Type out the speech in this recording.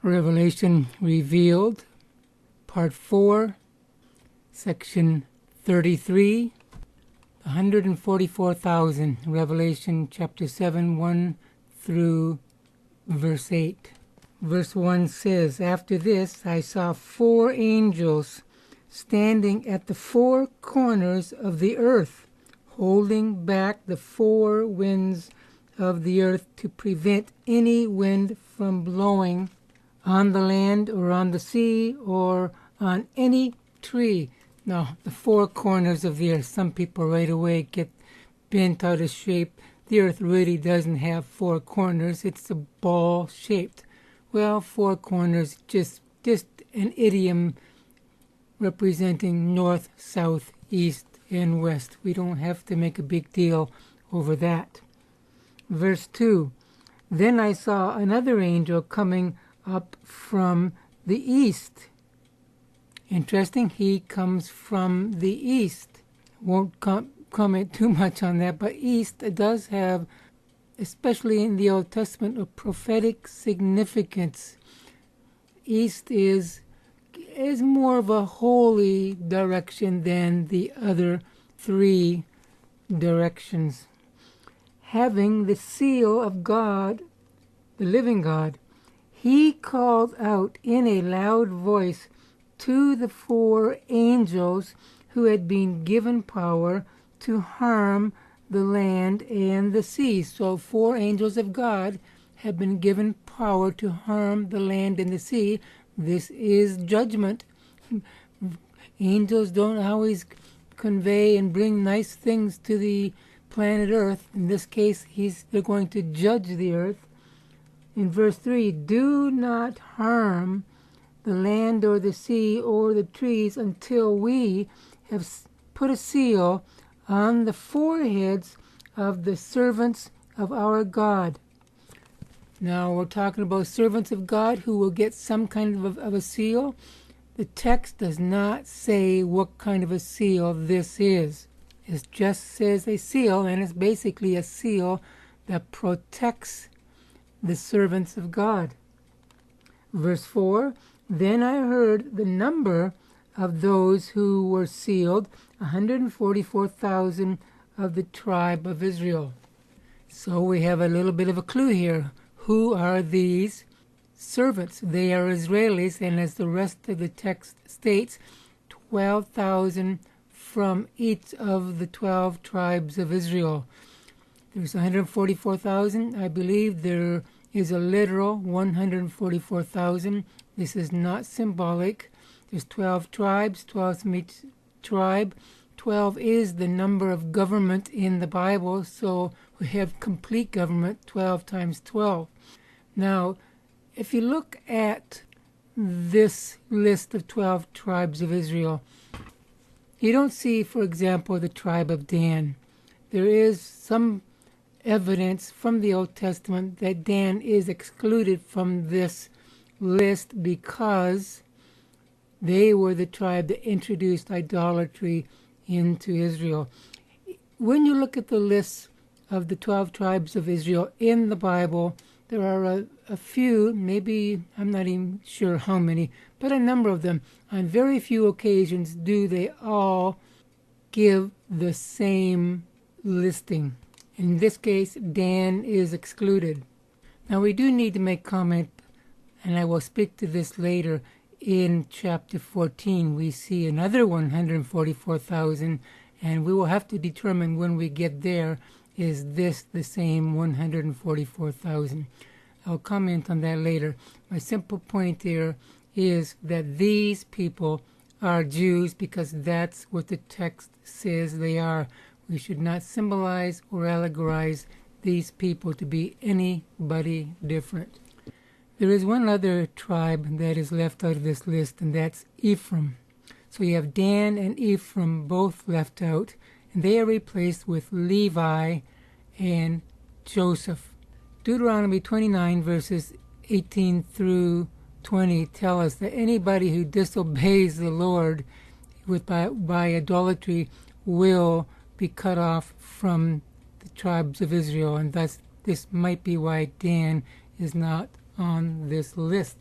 Revelation Revealed, Part 4, Section 33, 144,000, Revelation chapter 7, 1 through verse 8. Verse 1 says, "After this I saw 4 angels standing at the 4 corners of the earth, holding back the 4 winds of the earth to prevent any wind from blowing on the land or on the sea or on any tree." Now, the 4 corners of the earth, some people right away get bent out of shape. The earth really doesn't have 4 corners. It's a ball shaped. Well, 4 corners, just an idiom representing north, south, east, and west. We don't have to make a big deal over that. Verse 2, "Then I saw another angel coming up from the east." Interesting, he comes from the east. Won't comment too much on that, but east does have, especially in the Old Testament, a prophetic significance. East is more of a holy direction than the other 3 directions. "Having the seal of God, the living God, he called out in a loud voice to the 4 angels who had been given power to harm the land and the sea." So 4 angels of God have been given power to harm the land and the sea. This is judgment. Angels don't always convey and bring nice things to the planet Earth. In this case, they're going to judge the earth. In verse 3, "Do not harm the land or the sea or the trees until we have put a seal on the foreheads of the servants of our God." Now we're talking about servants of God who will get some kind of a seal. The text does not say what kind of a seal this is. It just says a seal, and it's basically a seal that protects the servants of God. Verse 4, "Then I heard the number of those who were sealed, 144,000 of the tribe of Israel." So we have a little bit of a clue here. Who are these servants? They are Israelis, and as the rest of the text states, 12,000 from each of the 12 tribes of Israel. There's 144,000. I believe there is a literal 144,000. This is not symbolic. There's 12 tribes, 12 from each tribe. 12 is the number of government in the Bible, so we have complete government, 12 times 12. Now, if you look at this list of 12 tribes of Israel, you don't see, for example, the tribe of Dan. There is some evidence from the Old Testament that Dan is excluded from this list because they were the tribe that introduced idolatry into Israel. When you look at the list of the 12 tribes of Israel in the Bible, there are a few, maybe, I'm not even sure how many, but a number of them. On very few occasions do they all give the same listing. In this case, Dan is excluded. Now we do need to make comment, and I will speak to this later. In chapter 14, we see another 144,000, and we will have to determine when we get there, is this the same 144,000? I'll comment on that later. My simple point here is that these people are Jews because that's what the text says they are. We should not symbolize or allegorize these people to be anybody different. There is one other tribe that is left out of this list, and that's Ephraim. So you have Dan and Ephraim both left out, and they are replaced with Levi and Joseph. Deuteronomy 29 verses 18 through 20 tell us that anybody who disobeys the Lord by idolatry will be cut off from the tribes of Israel, and thus this might be why Dan is not on this list.